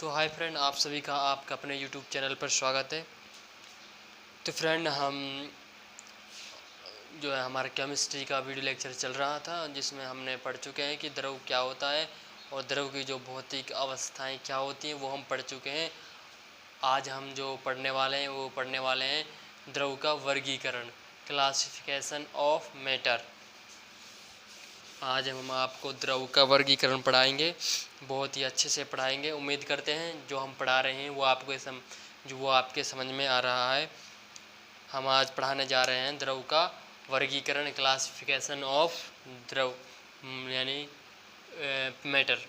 तो hi friend, आप सभी का आपका अपने यूट्यूब चैनल पर स्वागत है। तो फ्रेंड, हम जो है हमारा केमिस्ट्री का वीडियो लेक्चर चल रहा था, जिसमें हमने पढ़ चुके हैं कि द्रव क्या होता है और द्रव की जो भौतिक अवस्थाएं क्या होती हैं वो हम पढ़ चुके हैं। आज हम जो पढ़ने वाले हैं द्रव का वर्गीकरण, क्लासिफिकेशन ऑफ मैटर। आज हम आपको द्रव का वर्गीकरण पढ़ाएंगे, बहुत ही अच्छे से पढ़ाएंगे। उम्मीद करते हैं जो हम पढ़ा रहे हैं वो आपके समझ में आ रहा है। हम आज पढ़ाने जा रहे हैं द्रव का वर्गीकरण, क्लासिफिकेशन ऑफ द्रव यानी मैटर।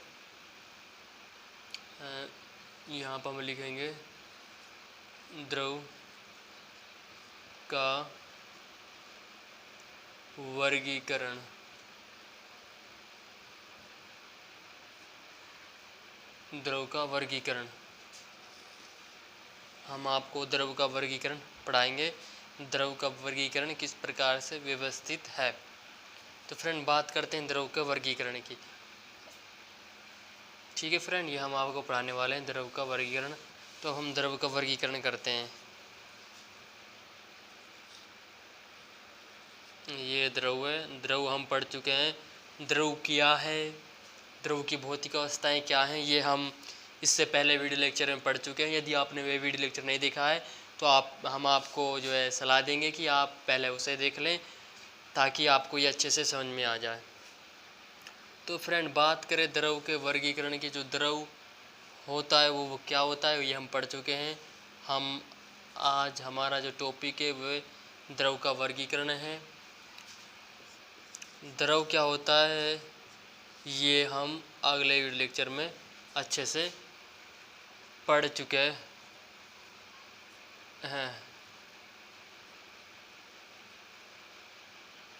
यहाँ पर हम लिखेंगे द्रव का वर्गीकरण। द्रव का वर्गीकरण, हम आपको द्रव का वर्गीकरण पढ़ाएंगे। द्रव का वर्गीकरण किस प्रकार से व्यवस्थित है। तो फ्रेंड, बात करते हैं द्रव के वर्गीकरण की। ठीक है फ्रेंड, ये हम आपको पढ़ाने वाले हैं द्रव का वर्गीकरण। तो हम द्रव का वर्गीकरण करते हैं। ये द्रव है, द्रव हम पढ़ चुके हैं। द्रव क्या है, द्रव की भौतिक अवस्थाएं क्या हैं, ये हम इससे पहले वीडियो लेक्चर में पढ़ चुके हैं। यदि आपने वे वीडियो लेक्चर नहीं देखा है तो हम आपको जो है सलाह देंगे कि आप पहले उसे देख लें, ताकि आपको ये अच्छे से समझ में आ जाए। तो फ्रेंड, बात करें द्रव के वर्गीकरण की। जो द्रव होता है वो क्या होता है ये हम पढ़ चुके हैं। हम आज हमारा जो टॉपिक है वो द्रव का वर्गीकरण है। द्रव क्या होता है ये हम अगले वीडियो लेक्चर में अच्छे से पढ़ चुके हैं।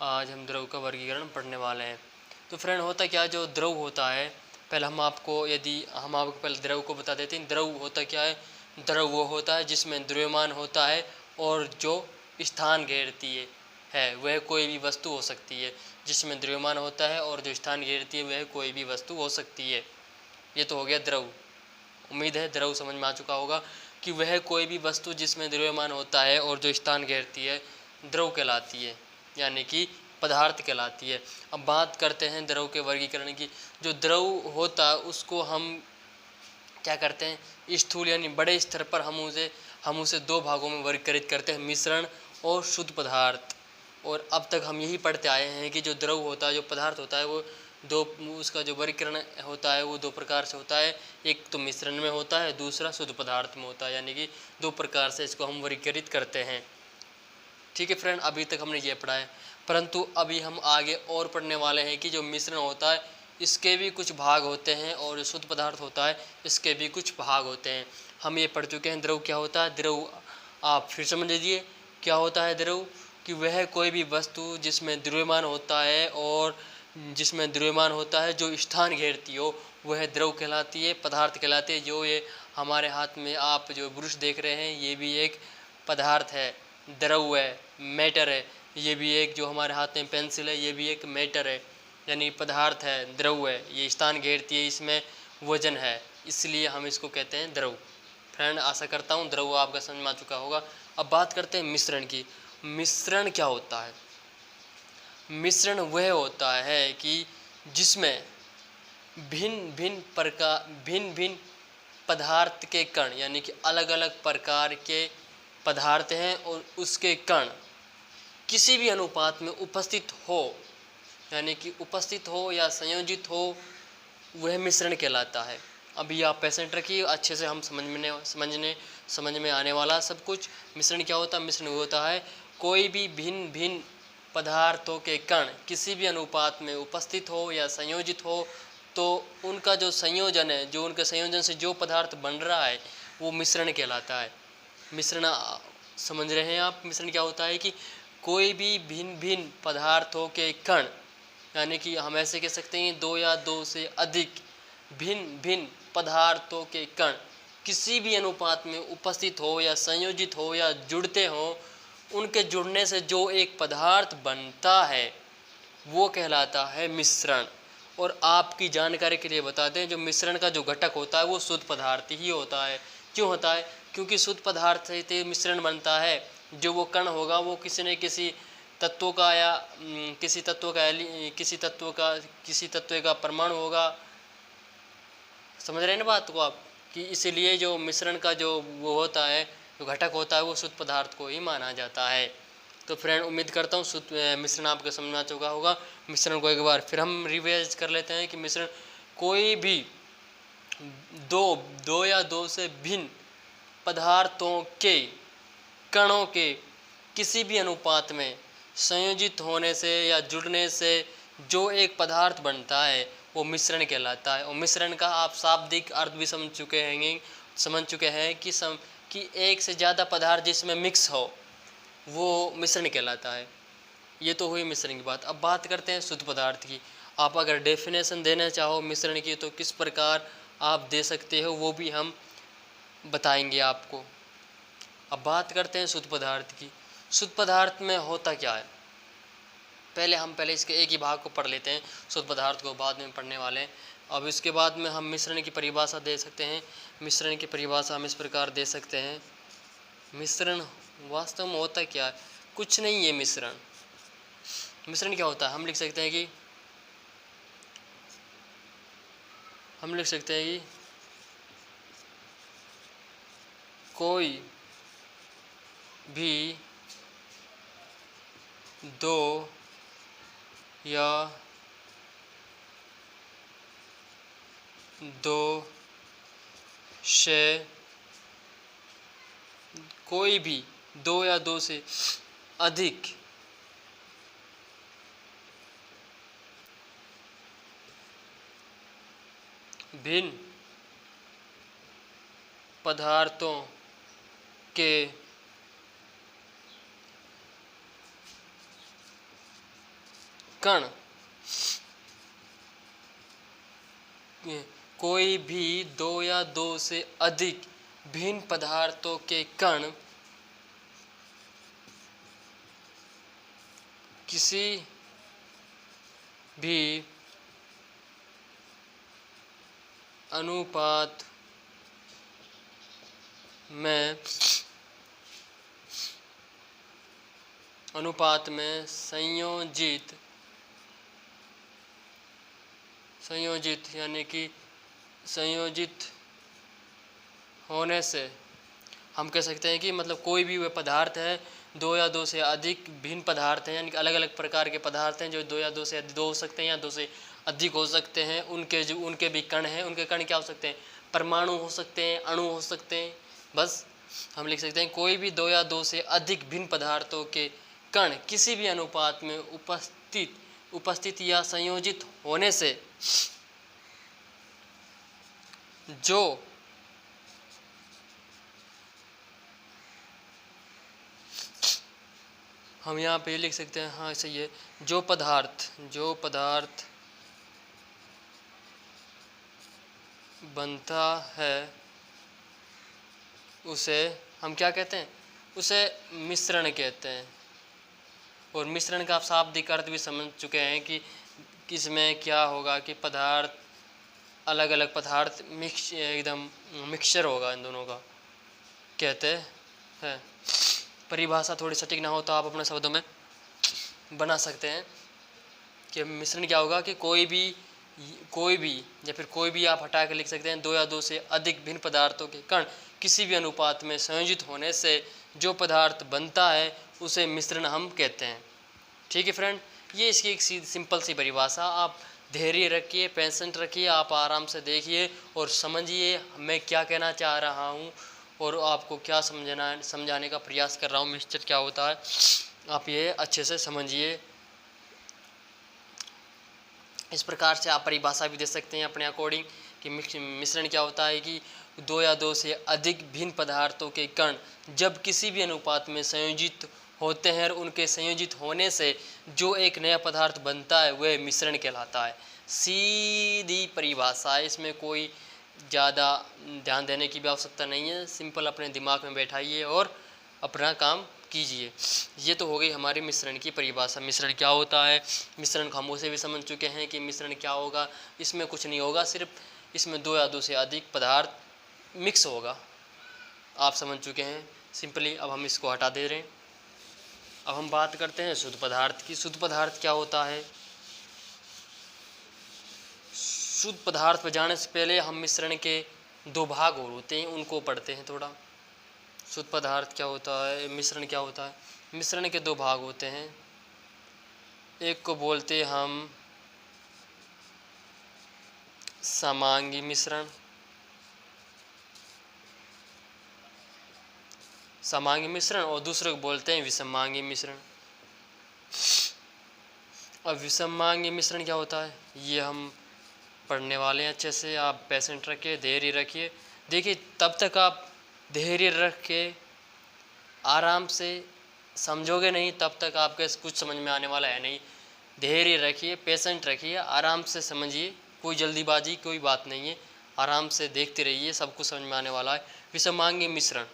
आज हम द्रव का वर्गीकरण पढ़ने वाले हैं। तो फ्रेंड, होता क्या, जो द्रव होता है, पहले हम आपको पहले द्रव को बता देते हैं। द्रव होता क्या है। द्रव वो होता है जिसमें द्रव्यमान होता है और जो स्थान घेरती है वह कोई भी वस्तु हो सकती है। जिसमें द्रव्यमान होता है और जो स्थान घेरती है वह कोई भी वस्तु हो सकती है। ये तो हो गया द्रव। उम्मीद है द्रव समझ में आ चुका होगा कि वह कोई भी वस्तु जिसमें द्रव्यमान होता है और जो स्थान घेरती है द्रव कहलाती है, यानी कि पदार्थ कहलाती है। अब बात करते हैं द्रव के वर्गीकरण की। जो द्रव होता है उसको हम क्या करते हैं, स्थूल यानी बड़े स्तर पर हम उसे दो भागों में वर्गीकृत करते हैं, मिश्रण और शुद्ध पदार्थ। और अब तक हम यही पढ़ते आए हैं कि जो द्रव होता है, जो पदार्थ होता है, वो उसका जो वर्गीकरण होता है वो दो प्रकार से होता है। एक तो मिश्रण में होता है, दूसरा शुद्ध पदार्थ में होता है, यानी कि दो प्रकार से इसको हम वर्गीकृत करते हैं। ठीक है फ्रेंड, अभी तक हमने ये पढ़ा है, परंतु अभी हम आगे और पढ़ने वाले हैं कि जो मिश्रण होता है इसके भी कुछ भाग होते हैं और जो शुद्ध पदार्थ होता है इसके भी कुछ भाग होते हैं। हम ये पढ़ चुके हैं द्रव क्या होता है। द्रव आप फिर समझ लीजिए क्या होता है द्रव, कि वह कोई भी वस्तु जिसमें द्रव्यमान होता है और जिसमें द्रव्यमान होता है जो स्थान घेरती हो वह द्रव कहलाती है, पदार्थ कहलाती है। जो ये हमारे हाथ में आप जो ब्रश देख रहे हैं ये भी एक पदार्थ है, द्रव है, मैटर है। ये भी एक जो हमारे हाथ में पेंसिल है ये भी एक मैटर है, यानी पदार्थ है, द्रव है। ये स्थान घेरती है, इसमें वजन है, इसलिए हम इसको कहते हैं द्रव। फ्रेंड, आशा करता हूँ द्रव आपका समझ में आ चुका होगा। अब बात करते हैं मिश्रण की। मिश्रण क्या होता है। मिश्रण वह होता है कि जिसमें भिन्न भिन्न पदार्थ के कण, यानी कि अलग अलग प्रकार के पदार्थ हैं और उसके कण किसी भी अनुपात में उपस्थित हो, यानी कि उपस्थित हो या संयोजित हो, वह मिश्रण कहलाता है। अभी आप पेशेंट रखिए, अच्छे से हम समझ में आने वाला सब कुछ। मिश्रण क्या होता है। मिश्रण होता है कोई भी भिन्न पदार्थों के कण किसी भी अनुपात में उपस्थित हो या संयोजित हो, तो उनका जो संयोजन है, जो उनके संयोजन से जो पदार्थ बन रहा है वो मिश्रण कहलाता है। मिश्रण समझ रहे हैं आप। मिश्रण क्या होता है कि कोई भी भिन्न पदार्थों के कण, यानी कि हम ऐसे कह सकते हैं दो या दो से अधिक भिन्न पदार्थों के कण किसी भी अनुपात में उपस्थित हो या संयोजित हो या जुड़ते हो, उनके जुड़ने से जो एक पदार्थ बनता है वो कहलाता है मिश्रण। और आपकी जानकारी के लिए बता दें, जो मिश्रण का जो घटक होता है वो शुद्ध पदार्थ ही होता है। क्यों होता है? क्योंकि शुद्ध पदार्थ से मिश्रण बनता है। जो वो कण होगा वो किसी न किसी तत्वों का या किसी तत्व का परमाणु होगा। समझ रहे हैं ना बात को आप? कि इसीलिए जो मिश्रण का जो वो होता है, जो घटक होता है वो शुद्ध पदार्थ को ही माना जाता है। तो फ्रेंड उम्मीद करता हूँ शुद्ध मिश्रण आपको समझ आ चुका होगा। मिश्रण को एक बार फिर हम रिवाइज कर लेते हैं कि मिश्रण कोई भी दो या दो से भिन्न पदार्थों के कणों के किसी भी अनुपात में संयोजित होने से या जुड़ने से जो एक पदार्थ बनता है वो मिश्रण कहलाता है। और मिश्रण का आप शाब्दिक अर्थ भी समझ चुके हैं कि एक से ज़्यादा पदार्थ जिसमें मिक्स हो वो मिश्रण कहलाता है। ये तो हुई मिश्रण की बात। अब बात करते हैं शुद्ध पदार्थ की। आप अगर डेफिनेशन देना चाहो मिश्रण की तो किस प्रकार आप दे सकते हो वो भी हम बताएंगे आपको। अब बात करते हैं शुद्ध पदार्थ की। शुद्ध पदार्थ में होता क्या है, पहले इसके एक ही भाग को पढ़ लेते हैं। शुद्ध पदार्थ को बाद में पढ़ने वाले हैं। अब इसके बाद में हम मिश्रण की परिभाषा दे सकते हैं। मिश्रण की परिभाषा हम इस प्रकार दे सकते हैं। मिश्रण वास्तव में होता क्या है? कुछ नहीं है। मिश्रण क्या होता है? हम लिख सकते हैं कि कोई भी दो या दो से अधिक भिन्न पदार्थों के कण, कोई भी दो या दो से अधिक भिन्न पदार्थों के कण किसी भी अनुपात में संयोजित यानी कि संयोजित होने से हम कह सकते हैं कि मतलब कोई भी वह पदार्थ है, दो या दो से अधिक भिन्न पदार्थ हैं, यानी कि अलग अलग प्रकार के पदार्थ हैं जो दो या दो से दो हो सकते हैं या दो से अधिक हो सकते हैं। उनके भी कण हैं। उनके कण क्या हो सकते हैं? परमाणु हो सकते हैं, अणु हो सकते हैं। बस हम लिख सकते हैं कोई भी दो या दो से अधिक भिन्न पदार्थों के कण किसी भी अनुपात में उपस्थित या संयोजित होने से जो हम यहाँ पे लिख सकते हैं, हाँ सही है, जो पदार्थ बनता है उसे हम क्या कहते हैं? उसे मिश्रण कहते हैं। और मिश्रण का आप शाब्दिक अर्थ भी समझ चुके हैं कि किसमें क्या होगा कि पदार्थ अलग अलग पदार्थ एकदम मिक्सचर होगा, इन दोनों का कहते हैं। परिभाषा थोड़ी सटीक ना हो तो आप अपने शब्दों में बना सकते हैं कि मिश्रण क्या होगा कि कोई भी आप हटा के लिख सकते हैं, दो या दो से अधिक भिन्न पदार्थों के कण किसी भी अनुपात में संयोजित होने से जो पदार्थ बनता है उसे मिश्रण हम कहते हैं। ठीक है फ्रेंड, ये इसकी एक सिंपल सी परिभाषा। आप धैर्य रखिए, पेशेंट रखिए, आप आराम से देखिए और समझिए मैं क्या कहना चाह रहा हूँ और आपको क्या समझाने का प्रयास कर रहा हूँ। मिक्सचर क्या होता है आप ये अच्छे से समझिए। इस प्रकार से आप परिभाषा भी दे सकते हैं अपने अकॉर्डिंग कि मिश्रण क्या होता है कि दो या दो से अधिक भिन्न पदार्थों के कण जब किसी भी अनुपात में संयोजित होते हैं और उनके संयोजित होने से जो एक नया पदार्थ बनता है वह मिश्रण कहलाता है। सीधी परिभाषा है, इसमें कोई ज़्यादा ध्यान देने की भी आवश्यकता नहीं है। सिंपल अपने दिमाग में बैठाइए और अपना काम कीजिए। ये तो हो गई हमारी मिश्रण की परिभाषा। मिश्रण क्या होता है, मिश्रण को हम उसे भी समझ चुके हैं कि मिश्रण क्या होगा। इसमें कुछ नहीं होगा, सिर्फ इसमें दो या दो से अधिक पदार्थ मिक्स होगा। आप समझ चुके हैं सिंपली। अब हम इसको हटा दे रहे हैं। अब हम बात करते हैं शुद्ध पदार्थ की। शुद्ध पदार्थ क्या होता है? शुद्ध पदार्थ पर जाने से पहले हम मिश्रण के दो भाग और होते हैं, उनको पढ़ते हैं थोड़ा। शुद्ध पदार्थ क्या होता है, मिश्रण क्या होता है? मिश्रण के दो भाग होते हैं। एक को बोलते हैं हम समांगी मिश्रण, समांगी मिश्रण, और दूसरे को बोलते हैं विषमांगी मिश्रण। अब विषमांगी मिश्रण क्या होता है ये हम पढ़ने वाले हैं अच्छे से। आप पेशेंट रखिए, धैर्य रखिए। देखिए, तब तक आप धैर्य रख के आराम से समझोगे नहीं, तब तक आपके कुछ समझ में आने वाला है नहीं। धैर्य रखिए, पेशेंट रखिए, आराम से समझिए। कोई जल्दीबाजी कोई बात नहीं है, आराम से देखते रहिए, सब कुछ समझ में आने वाला है। विषमांगी मिश्रण,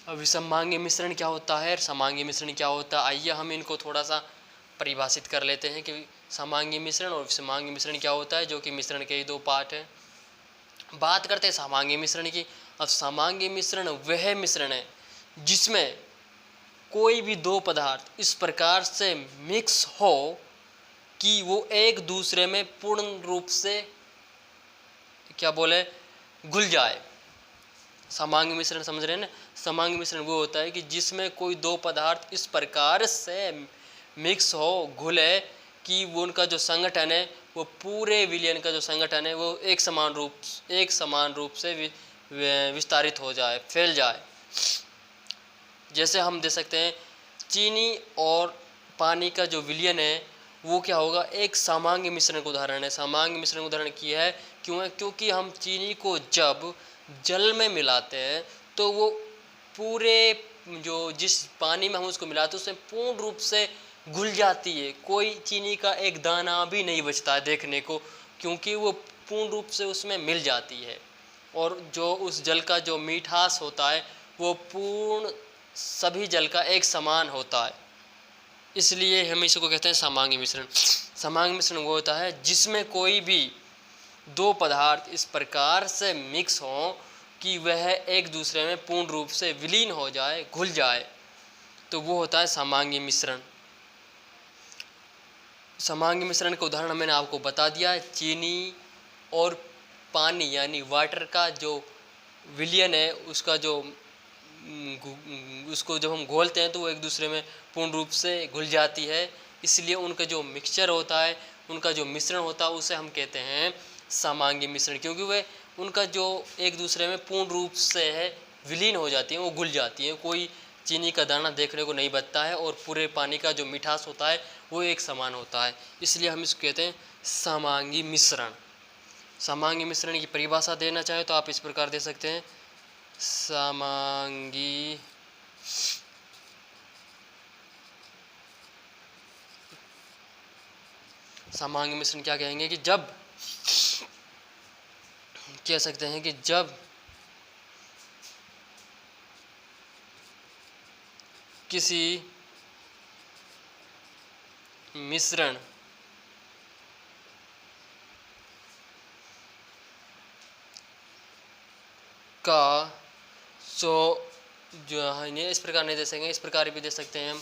अब विषमांगी मिश्रण क्या होता है, समांगी मिश्रण क्या होता है, आइए हम इनको थोड़ा सा परिभाषित कर लेते हैं कि समांगी मिश्रण और विषमांगी मिश्रण क्या होता है, जो कि मिश्रण के ही दो पार्ट हैं। बात करते हैं समांगी मिश्रण की। अब समांगी मिश्रण वह मिश्रण है जिसमें कोई भी दो पदार्थ इस प्रकार से मिक्स हो कि वो एक दूसरे में पूर्ण रूप से क्या बोले घुल जाए। समांगी मिश्रण समझ रहे हैं ना? समांगी मिश्रण वो होता है कि जिसमें कोई दो पदार्थ इस प्रकार से मिक्स हो, घुले, कि वो उनका जो संगठन है, वो पूरे विलयन का जो संगठन है वो एक समान रूप से विस्तारित हो जाए, फैल जाए। जैसे हम दे सकते हैं चीनी और पानी का जो विलयन है वो क्या होगा, एक समांगी मिश्रण का उदाहरण है। समांगी मिश्रण का उदाहरण किया है क्यों है, क्योंकि हम चीनी को जब जल में मिलाते हैं तो वो पूरे जो जिस पानी में हम उसको मिलाते हैं उसमें पूर्ण रूप से घुल जाती है। कोई चीनी का एक दाना भी नहीं बचता है देखने को, क्योंकि वो पूर्ण रूप से उसमें मिल जाती है। और जो उस जल का जो मीठास होता है वो पूर्ण सभी जल का एक समान होता है। इसलिए हम इसको कहते हैं समांगी मिश्रण। समांगी मिश्रण वो होता है जिसमें कोई भी दो पदार्थ इस प्रकार से मिक्स हों कि वह एक दूसरे में पूर्ण रूप से विलीन हो जाए, घुल जाए, तो वो होता है समांगी मिश्रण। समांगी मिश्रण का उदाहरण मैंने आपको बता दिया है। चीनी और पानी यानी वाटर का जो विलयन है उसका जो उसको जब हम घोलते हैं तो वो एक दूसरे में पूर्ण रूप से घुल जाती है। इसलिए उनका जो मिक्सचर होता है, उनका जो मिश्रण होता है उसे हम कहते हैं समांगी मिश्रण, क्योंकि वह उनका जो एक दूसरे में पूर्ण रूप से है विलीन हो जाती हैं, वो घुल जाती हैं। कोई चीनी का दाना देखने को नहीं बचता है और पूरे पानी का जो मिठास होता है वो एक समान होता है। इसलिए हम इसको कहते हैं समांगी मिश्रण। समांगी मिश्रण की परिभाषा देना चाहे तो आप इस प्रकार दे सकते हैं, समांगी समांगी मिश्रण क्या कहेंगे कि जब कह सकते हैं कि जब किसी मिश्रण का जो है इस प्रकार नहीं दे सकेंगे, इस प्रकार भी दे सकते हैं हम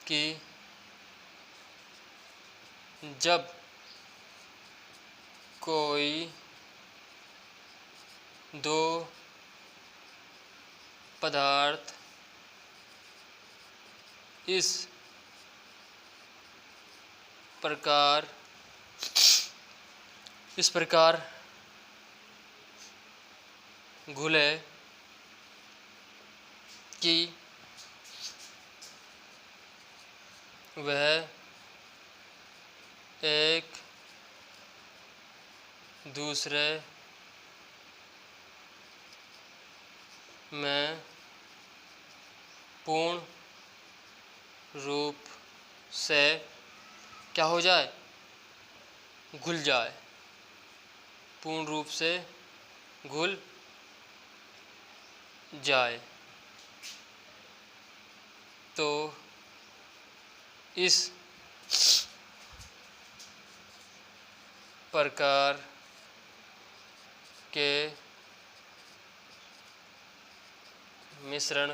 कि जब कोई दो पदार्थ इस प्रकार घुले कि वह एक दूसरे में पूर्ण रूप से क्या हो जाए, घुल जाए। पूर्ण रूप से घुल जाए। तो इस प्रकार के मिश्रण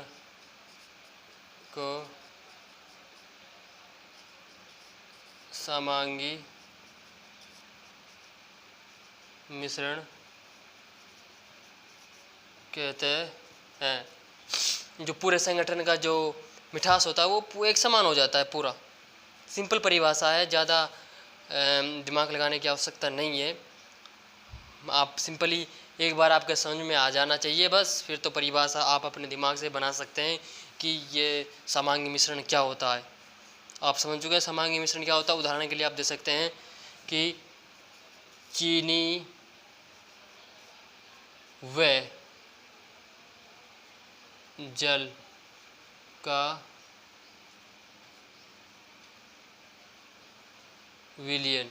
को समांगी मिश्रण कहते हैं। जो पूरे संगठन का जो मिठास होता है वो एक समान हो जाता है पूरा। सिंपल परिभाषा है, ज़्यादा दिमाग लगाने की आवश्यकता नहीं है। आप सिंपली एक बार आपके समझ में आ जाना चाहिए बस, फिर तो परिभाषा आप अपने दिमाग से बना सकते हैं कि ये समांगी मिश्रण क्या होता है। आप समझ चुके हैं समांगी मिश्रण क्या होता है। उदाहरण के लिए आप दे सकते हैं कि चीनी व जल का विलयन।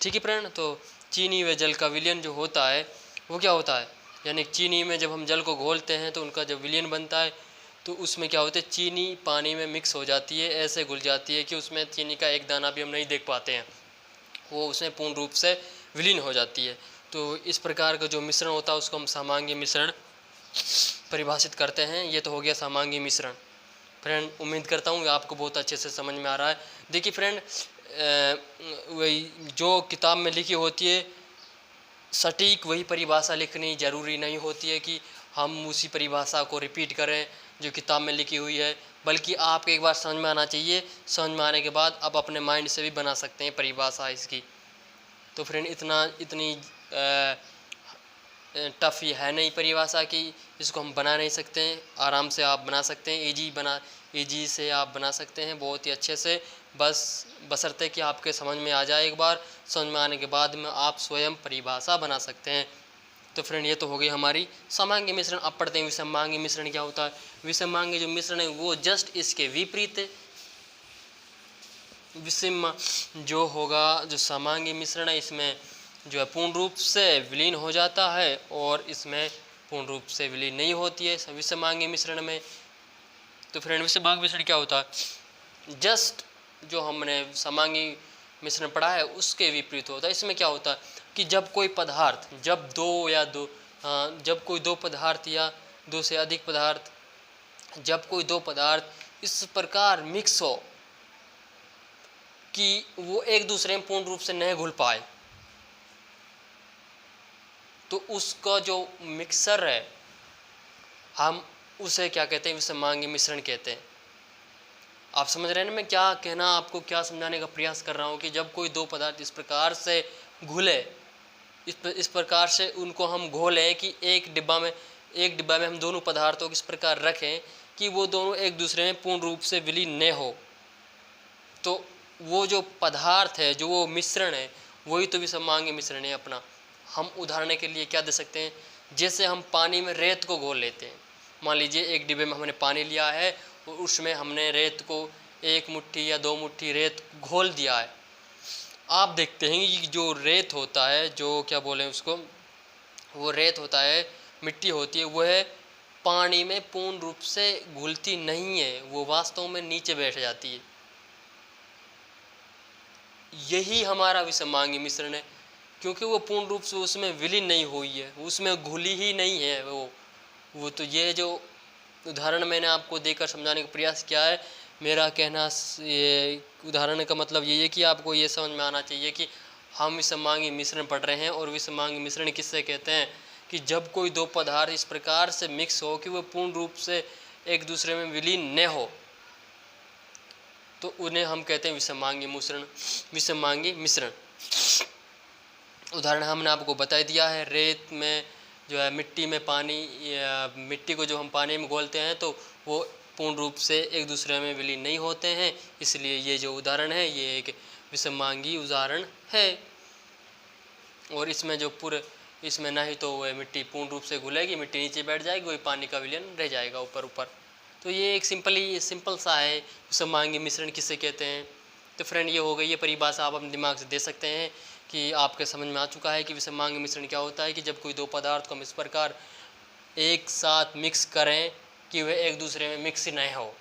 ठीक है फ्रेंड, तो चीनी व जल का विलयन जो होता है वो क्या होता है, यानी चीनी में जब हम जल को घोलते हैं तो उनका जब विलयन बनता है तो उसमें क्या होता है, चीनी पानी में मिक्स हो जाती है, ऐसे घुल जाती है कि उसमें चीनी का एक दाना भी हम नहीं देख पाते हैं, वो उसमें पूर्ण रूप से विलीन हो जाती है। तो इस प्रकार का जो मिश्रण होता है उसको हम समांगी मिश्रण परिभाषित करते हैं। ये तो हो गया समांगी मिश्रण। फ्रेंड उम्मीद करता हूँ आपको बहुत अच्छे से समझ में आ रहा है। देखिए फ्रेंड, वही जो किताब में लिखी होती है सटीक वही परिभाषा लिखनी ज़रूरी नहीं होती है कि हम उसी परिभाषा को रिपीट करें जो किताब में लिखी हुई है, बल्कि आपको एक बार समझ में आना चाहिए। समझ में आने के बाद आप अपने माइंड से भी बना सकते हैं परिभाषा इसकी। तो फ्रेंड इतनी टफ ही है नहीं परिभाषा की, इसको हम बना नहीं सकते हैं, आराम से आप बना सकते हैं, ईजी से आप बना सकते हैं बहुत ही अच्छे से। बस बशर्ते कि आपके समझ में आ जाए, एक बार समझ में आने के बाद में आप स्वयं परिभाषा बना सकते हैं। तो फ्रेंड ये तो हो गई हमारी समांगी मिश्रण। अब पढ़ते हैं विषमांगी मिश्रण क्या होता है। विषमांगी जो मिश्रण है वो जस्ट इसके विपरीत है। विषम जो होगा, जो समांगी मिश्रण है इसमें जो है पूर्ण रूप से विलीन हो जाता है और इसमें पूर्ण रूप से विलीन नहीं होती है विषमांगी मिश्रण में। तो फ्रेंड विषमांगी मिश्रण क्या होता है, जस्ट जो हमने समांगी मिश्रण पढ़ा है उसके विपरीत होता है। इसमें क्या होता है कि जब कोई पदार्थ, जब कोई दो पदार्थ या दो से अधिक पदार्थ, जब कोई दो पदार्थ इस प्रकार मिक्स हो कि वो एक दूसरे में पूर्ण रूप से नहीं घुल पाए, तो उसका जो मिक्सर है हम उसे क्या कहते हैं, विषमांगी मिश्रण कहते हैं। आप समझ रहे हैं ना मैं क्या कहना, आपको क्या समझाने का प्रयास कर रहा हूँ कि जब कोई दो पदार्थ इस प्रकार से घुले, इस प्रकार से उनको हम घोलें कि एक डिब्बा में हम दोनों पदार्थों को इस प्रकार रखें कि वो दोनों एक दूसरे में पूर्ण रूप से विलीन न हो, तो वो जो पदार्थ है, जो वो मिश्रण है, वही तो विषमांगी मिश्रण है अपना। हम उदाहरण के लिए क्या दे सकते हैं, जैसे हम पानी में रेत को घोल लेते हैं। मान लीजिए एक डिब्बे में हमने पानी लिया है और उसमें हमने रेत को एक मुट्ठी या दो मुट्ठी रेत घोल दिया है। आप देखते हैं कि जो रेत होता है, जो क्या बोलें उसको, वो रेत होता है, मिट्टी होती है, वह पानी में पूर्ण रूप से घुलती नहीं है, वो वास्तव में नीचे बैठ जाती है। यही हमारा विषमांगी मिश्रण है, क्योंकि वो पूर्ण रूप से उसमें विलीन नहीं हुई है, उसमें घुली ही नहीं है वो तो ये जो उदाहरण मैंने आपको देकर समझाने का प्रयास किया है, मेरा कहना ये उदाहरण का मतलब यही है कि आपको ये समझ में आना चाहिए कि हम विषमांगी मिश्रण पढ़ रहे हैं। और विषमांगी मिश्रण किससे कहते हैं कि जब कोई दो पदार्थ इस प्रकार से मिक्स हो कि वो पूर्ण रूप से एक दूसरे में विलीन न हो, तो उन्हें हम कहते हैं विषमांगी मिश्रण। उदाहरण हमने आपको बता दिया है, रेत में जो है मिट्टी में पानी, या मिट्टी को जो हम पानी में घोलते हैं तो वो पूर्ण रूप से एक दूसरे में विलीन नहीं होते हैं, इसलिए ये जो उदाहरण है ये एक विषमांगी उदाहरण है। और इसमें इसमें ना ही तो वह मिट्टी पूर्ण रूप से घुलेगी, मिट्टी नीचे बैठ जाएगी, वही पानी का विलयन रह जाएगा ऊपर। तो ये एक सिंपल सा है विषमांगी मिश्रण किसे कहते हैं। तो फ्रेंड ये हो गई ये परिभाषा, आप अपने दिमाग से दे सकते हैं कि आपके समझ में आ चुका है कि विषमांगी मिश्रण क्या होता है, कि जब कोई दो पदार्थ को हम इस प्रकार एक साथ मिक्स करें कि वे एक दूसरे में मिक्स नहीं हो,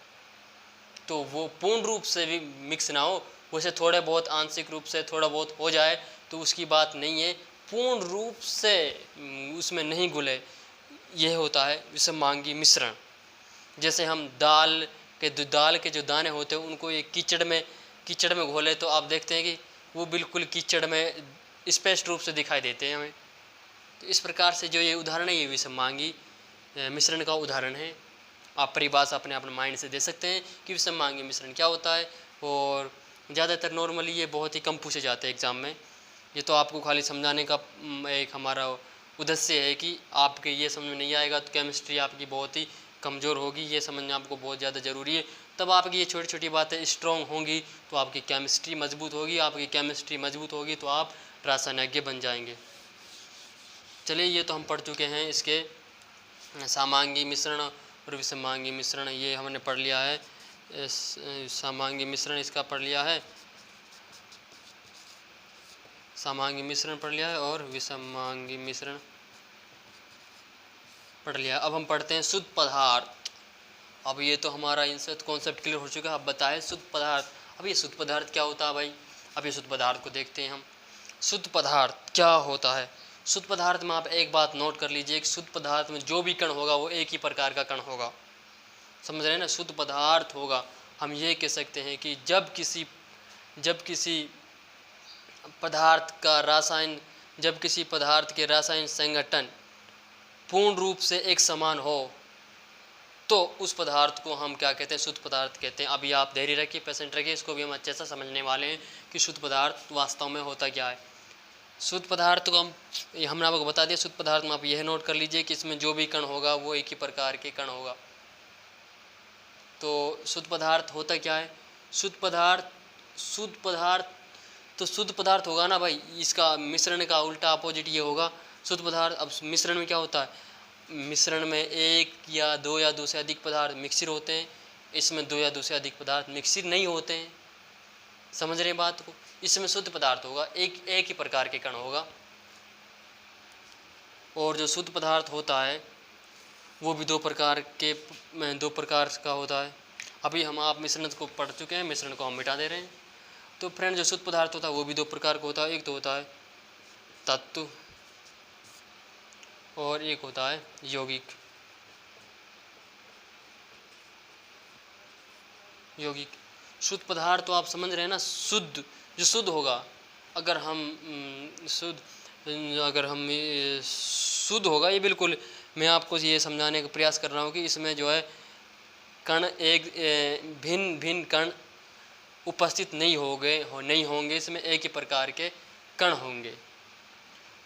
तो वो पूर्ण रूप से भी मिक्स ना हो, वैसे थोड़े बहुत आंशिक रूप से थोड़ा बहुत हो जाए तो उसकी बात नहीं है, पूर्ण रूप से उसमें नहीं घुले, यह होता है विषमांगी मिश्रण। जैसे हम दाल के जो दाने होते हैं उनको एक कीचड़ में घोले तो आप देखते हैं कि वो बिल्कुल कीचड़ में स्पष्ट रूप से दिखाई देते हैं हमें। तो इस प्रकार से जो ये उदाहरण है ये विषमांगी मिश्रण का उदाहरण है। आप परिभाषा अपने माइंड से दे सकते हैं कि विषमांगी मिश्रण क्या होता है। और ज़्यादातर नॉर्मली ये बहुत ही कम पूछे जाते हैं एग्ज़ाम में। ये तो आपको खाली समझाने का एक हमारा उद्देश्य है कि आपके ये समझ में नहीं आएगा तो केमिस्ट्री आपकी बहुत ही कमज़ोर होगी, ये समझना आपको बहुत ज़्यादा ज़रूरी है। तब आपकी ये छोटी छोटी बातें स्ट्रॉन्ग होंगी तो आपकी केमिस्ट्री मजबूत होगी, आपकी केमिस्ट्री मजबूत होगी तो आप रासायनिज्ञ बन जाएंगे। चलिए ये तो हम पढ़ चुके हैं इसके समांगी मिश्रण और विषमांगी मिश्रण, ये हमने पढ़ लिया है। समांगी मिश्रण इसका पढ़ लिया है, समांगी मिश्रण पढ़ लिया है और विषमांगी मिश्रण पढ़ लिया। अब हम पढ़ते हैं शुद्ध पदार्थ। अब ये तो हमारा इनसे कॉन्सेप्ट क्लियर हो चुका है। अब बताएं शुद्ध पदार्थ। अब ये शुद्ध पदार्थ क्या होता है भाई, अब ये शुद्ध पदार्थ को देखते हैं हम। शुद्ध पदार्थ क्या होता है। शुद्ध पदार्थ में आप एक बात नोट कर लीजिए कि शुद्ध पदार्थ में जो भी कण होगा वो एक ही प्रकार का कण होगा। समझ रहे हैं ना, शुद्ध पदार्थ होगा। हम ये कह सकते हैं कि जब किसी पदार्थ के रासायनिक संगठन पूर्ण रूप से एक समान हो तो उस पदार्थ को हम क्या कहते हैं, शुद्ध पदार्थ कहते हैं। अभी आप धैर्य रखिए, पेशेंट रखिए, इसको भी हम अच्छे से समझने वाले हैं कि शुद्ध पदार्थ वास्तव में होता क्या है। शुद्ध पदार्थ को हमने आपको बता दिया। शुद्ध पदार्थ में आप यह नोट कर लीजिए कि इसमें जो भी कण होगा वो एक ही प्रकार के कण होगा। तो शुद्ध पदार्थ होता क्या है। शुद्ध पदार्थ होगा ना भाई, इसका मिश्रण का उल्टा अपोजिट ये होगा शुद्ध पदार्थ। अब मिश्रण में क्या होता है, मिश्रण में एक या दो से अधिक पदार्थ मिक्सर होते हैं, इसमें दो या दो से अधिक पदार्थ मिक्सर नहीं होते हैं। समझ रहे हैं बात को। इसमें शुद्ध पदार्थ होगा, एक ही प्रकार के कण होगा। और जो शुद्ध पदार्थ होता है वो भी दो प्रकार का होता है। अभी हम आप मिश्रण को पढ़ चुके हैं, मिश्रण को हम मिटा दे रहे हैं। तो फ्रेंड जो शुद्ध पदार्थ होता है वो भी दो प्रकार का होता है। एक तो होता है तत्व और एक होता है यौगिक। शुद्ध पदार्थ तो आप समझ रहे हैं ना, जो शुद्ध होगा। अगर हम शुद्ध होगा, ये बिल्कुल मैं आपको ये समझाने का प्रयास कर रहा हूँ कि इसमें जो है कण भिन्न कण उपस्थित नहीं होंगे, इसमें एक ही प्रकार के कण होंगे।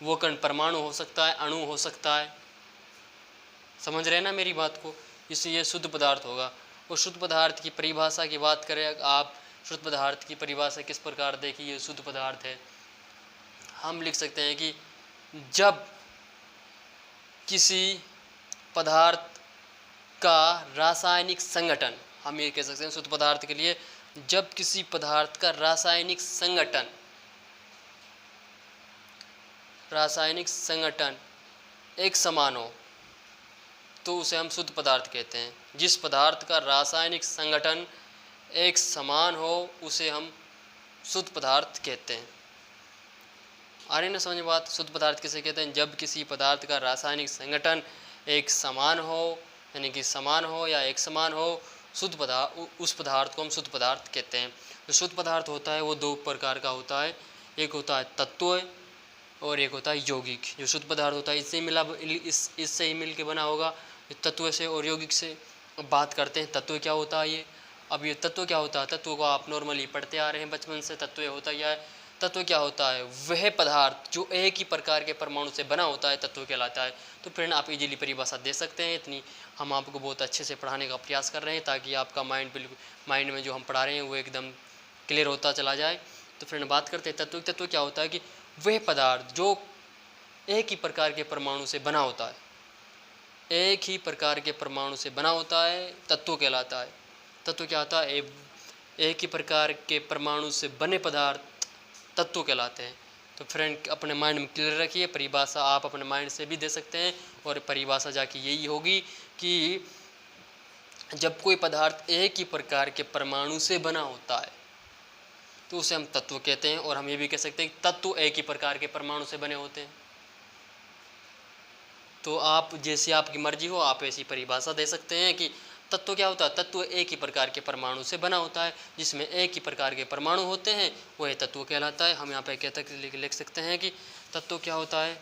वो कण परमाणु हो सकता है, अणु हो सकता है। समझ रहे हैं ना मेरी बात को। इसलिए ये शुद्ध पदार्थ होगा। और शुद्ध पदार्थ की परिभाषा की बात करें आप, शुद्ध पदार्थ की परिभाषा किस प्रकार देखिए ये शुद्ध पदार्थ है। हम लिख सकते हैं कि जब किसी पदार्थ का रासायनिक संगठन, हम ये कह सकते हैं शुद्ध पदार्थ के लिए, जब किसी पदार्थ का रासायनिक संगठन एक समान हो तो उसे हम शुद्ध पदार्थ कहते हैं। जिस पदार्थ का रासायनिक संगठन एक समान हो उसे हम शुद्ध पदार्थ कहते हैं। आ रही ना समझ बात। शुद्ध पदार्थ किसे कहते हैं, जब किसी पदार्थ का रासायनिक संगठन एक समान हो, यानी कि समान हो या एक समान हो, उस पदार्थ को हम शुद्ध पदार्थ कहते हैं। जो शुद्ध पदार्थ होता है वो दो प्रकार का होता है। एक होता है तत्व और एक होता है यौगिक। जो शुद्ध पदार्थ होता है इससे ही मिल के बना होगा, तत्व से और यौगिक से। अब बात करते हैं तत्व क्या होता है। अब ये तत्व क्या होता है, तत्व को आप नॉर्मली पढ़ते आ रहे हैं बचपन से। तत्व होता क्या है, तत्व क्या होता है, वह पदार्थ जो एक ही प्रकार के परमाणु से बना होता है तत्व कहलाता है। तो फ्रेंड आप इजीली परिभाषा दे सकते हैं। इतनी हम आपको बहुत अच्छे से पढ़ाने का प्रयास कर रहे हैं ताकि आपका माइंड में जो हम पढ़ा रहे हैं वो एकदम क्लियर होता चला जाए। तो फ्रेंड बात करते हैं तत्व क्या होता है कि वह पदार्थ जो एक ही प्रकार के परमाणु से बना होता है, एक ही प्रकार के परमाणु से बना होता है, तत्व कहलाता है। तत्व क्या होता है, एक ही प्रकार के परमाणु से बने पदार्थ तत्व कहलाते हैं। तो फ्रेंड अपने माइंड में क्लियर रखिए, परिभाषा आप अपने माइंड से भी दे सकते हैं और परिभाषा जाके यही होगी कि जब कोई पदार्थ एक ही प्रकार के परमाणु से बना होता है तो उसे हम तत्व कहते हैं। और हम ये भी कह सकते हैं कि तत्व एक ही प्रकार के परमाणु से बने होते हैं। तो आप जैसी आपकी मर्जी हो आप ऐसी परिभाषा दे सकते हैं कि तत्व क्या होता है। तत्व एक ही प्रकार के परमाणु से बना होता है, जिसमें एक ही प्रकार के परमाणु होते हैं, वह तत्व कहलाता है। हम यहाँ पे कहते लिख सकते हैं कि तत्व क्या होता है।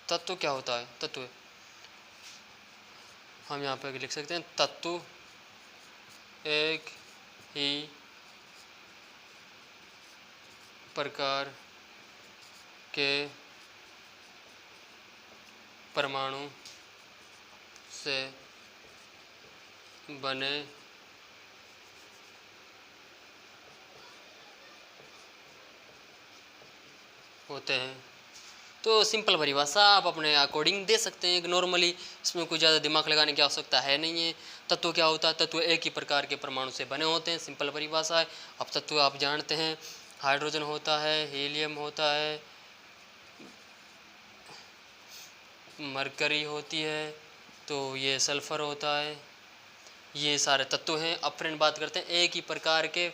तत्व क्या होता है, तत्व हम यहाँ पे लिख सकते हैं तत्व एक ही प्रकार के परमाणु से बने होते हैं। तो सिंपल परिभाषा आप अपने अकॉर्डिंग दे सकते हैं नॉर्मली, इसमें कोई ज़्यादा दिमाग लगाने की आवश्यकता है नहीं है। तत्व क्या होता है, तत्व एक ही प्रकार के परमाणु से बने होते हैं, सिंपल परिभाषा है। अब तत्व आप जानते हैं, हाइड्रोजन होता है, हीलियम होता है, मरकरी होती है, तो ये सल्फ़र होता है, ये सारे तत्व हैं। अब फ्रेंड बात करते हैं एक ही प्रकार के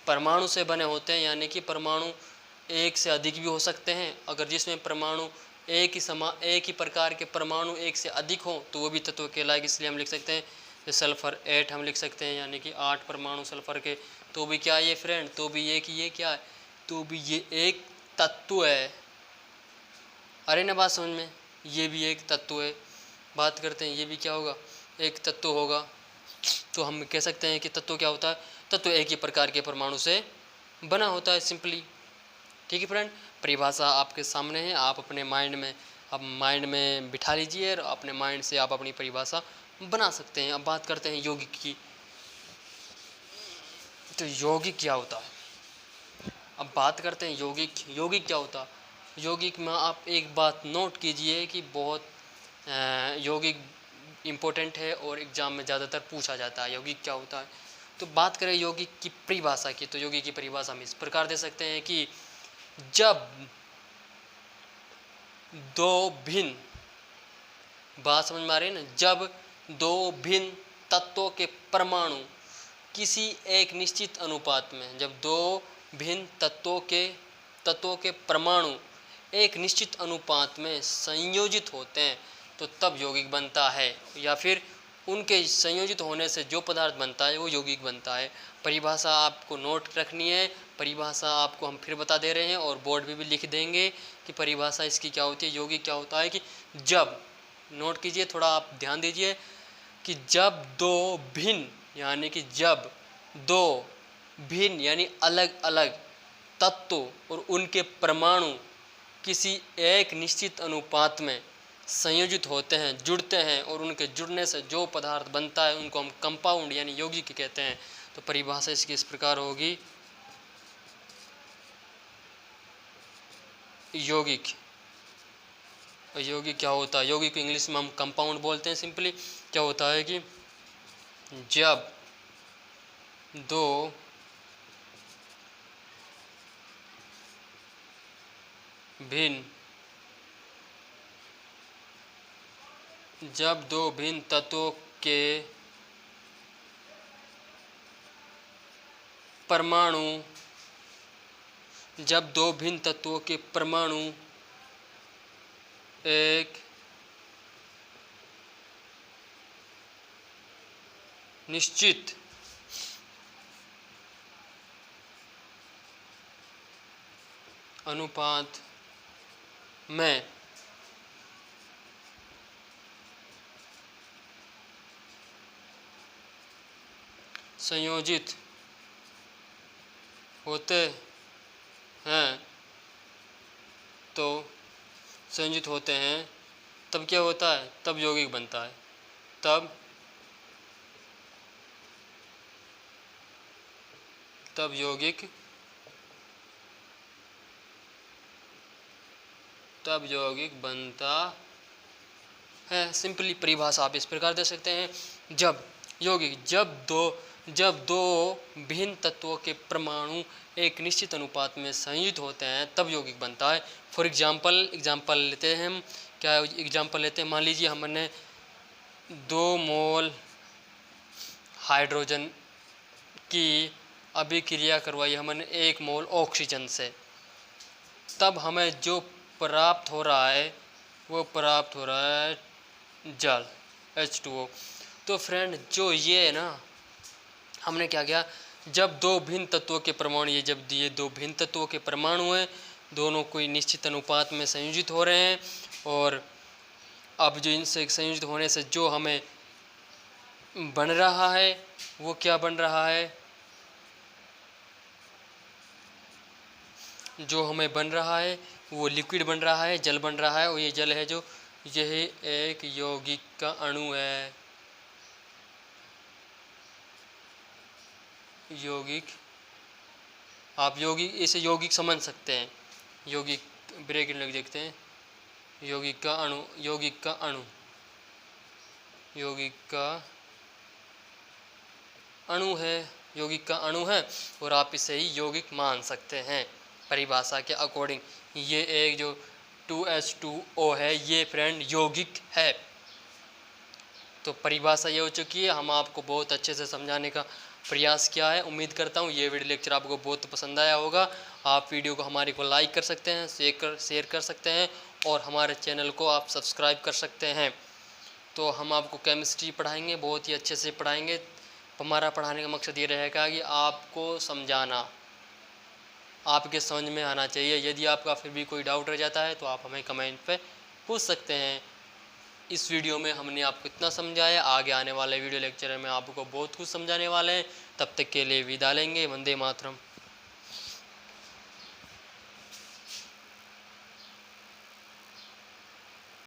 परमाणु से बने होते हैं, यानी कि परमाणु एक से अधिक भी हो सकते हैं। अगर जिसमें परमाणु एक ही प्रकार के परमाणु एक से अधिक हो तो वो भी तत्व कहलाएगा। इसलिए हम लिख सकते हैं सल्फ़र 8 हम लिख सकते हैं, यानी कि 8 परमाणु सल्फ़र के। तो भी क्या ये फ्रेंड, तो भी ये कि ये क्या है, तो भी ये एक तत्व है। अरे ना बात समझ में, ये भी एक तत्व है। बात करते हैं ये भी क्या होगा, एक तत्व होगा। तो हम कह सकते हैं कि तत्व क्या होता है, तत्व एक ही प्रकार के परमाणु से बना होता है, सिंपली। ठीक है फ्रेंड, परिभाषा आपके सामने है, आप अपने माइंड में बिठा लीजिए और अपने माइंड से आप अपनी परिभाषा बना सकते हैं। अब बात करते हैं यौगिक की। तो यौगिक क्या होता है, अब बात करते हैं यौगिक क्या होता है। यौगिक में आप एक बात नोट कीजिए कि बहुत यौगिक इम्पोर्टेंट है और एग्ज़ाम में ज़्यादातर पूछा जाता है, यौगिक क्या होता है। तो बात करें यौगिक की परिभाषा की, तो यौगिक की परिभाषा हम इस प्रकार दे सकते हैं कि जब दो भिन्न, बात समझ में आ रही है ना, जब दो भिन्न तत्वों के परमाणु किसी एक निश्चित अनुपात में, जब दो भिन्न तत्वों के परमाणु एक निश्चित अनुपात में संयोजित होते हैं तो तब यौगिक बनता है, या फिर उनके संयोजित होने से जो पदार्थ बनता है वो यौगिक बनता है। परिभाषा आपको नोट रखनी है, परिभाषा आपको हम फिर बता दे रहे हैं और बोर्ड पे भी लिख देंगे कि परिभाषा इसकी क्या होती है। यौगिक क्या होता है कि जब, नोट कीजिए, थोड़ा आप ध्यान दीजिए, कि जब दो भिन्न, यानी कि जब दो भिन्न यानी अलग अलग तत्व और उनके परमाणु किसी एक निश्चित अनुपात में संयोजित होते हैं, जुड़ते हैं, और उनके जुड़ने से जो पदार्थ बनता है उनको हम कंपाउंड यानी यौगिक कहते हैं। तो परिभाषा इसकी इस प्रकार होगी, यौगिक। यौगिक क्या होता है, यौगिक को इंग्लिश में हम कंपाउंड बोलते हैं। सिंपली क्या होता है कि जब दो भिन्न तत्वों के परमाणु, जब दो भिन्न तत्वों के परमाणु एक निश्चित अनुपात में संयोजित होते हैं, तो संयोजित होते हैं तब क्या होता है, तब यौगिक बनता है। तब यौगिक बनता है। सिंपली परिभाषा आप इस प्रकार दे सकते हैं, जब यौगिक जब दो भिन्न तत्वों के परमाणु एक निश्चित अनुपात में संयुक्त होते हैं तब यौगिक बनता है। फॉर एग्जाम्पल लेते हैं हम, क्या एग्जाम्पल लेते हैं, मान लीजिए हमने 2 मोल हाइड्रोजन की अभिक्रिया करवाई हमने 1 मोल ऑक्सीजन से, तब हमें जो प्राप्त हो रहा है वो प्राप्त हो रहा है जल H2O। तो फ्रेंड जो ये है ना, हमने क्या किया, जब 2 भिन्न तत्वों के परमाणु ये 2 भिन्न तत्वों के परमाणु हैं, दोनों कोई निश्चित अनुपात में संयोजित हो रहे हैं, और अब जो इनसे संयोजित होने से जो हमें बन रहा है वो क्या बन रहा है, जो हमें बन रहा है वो लिक्विड बन रहा है, जल बन रहा है। और ये जल है जो यह एक यौगिक का अणु है, यौगिक, आप यौगिक इसे यौगिक समझ सकते हैं, यौगिक ब्रैकेट लग देखते हैं, यौगिक का अणु, यौगिक का अणु, यौगिक का अणु है, यौगिक का अणु है, और आप इसे ही यौगिक मान सकते हैं परिभाषा के अकॉर्डिंग। ये एक जो 2H2O है ये फ्रेंड यौगिक है। तो परिभाषा ये हो चुकी है, हम आपको बहुत अच्छे से समझाने का प्रयास किया है। उम्मीद करता हूँ ये वीडियो लेक्चर आपको बहुत पसंद आया होगा। आप वीडियो को हमारे को लाइक कर सकते हैं, शेयर कर सकते हैं, और हमारे चैनल को आप सब्सक्राइब कर सकते हैं। तो हम आपको केमिस्ट्री पढ़ाएंगे, बहुत ही अच्छे से पढ़ाएंगे। हमारा पढ़ाने का मकसद ये रहेगा कि आपको समझाना, आपके समझ में आना चाहिए। यदि आपका फिर भी कोई डाउट रह जाता है तो आप हमें कमेंट पे पूछ सकते हैं। इस वीडियो में हमने आपको इतना समझाया, आगे आने वाले वीडियो लेक्चर में आपको बहुत कुछ समझाने वाले हैं। तब तक के लिए विदा लेंगे। वंदे मातरम।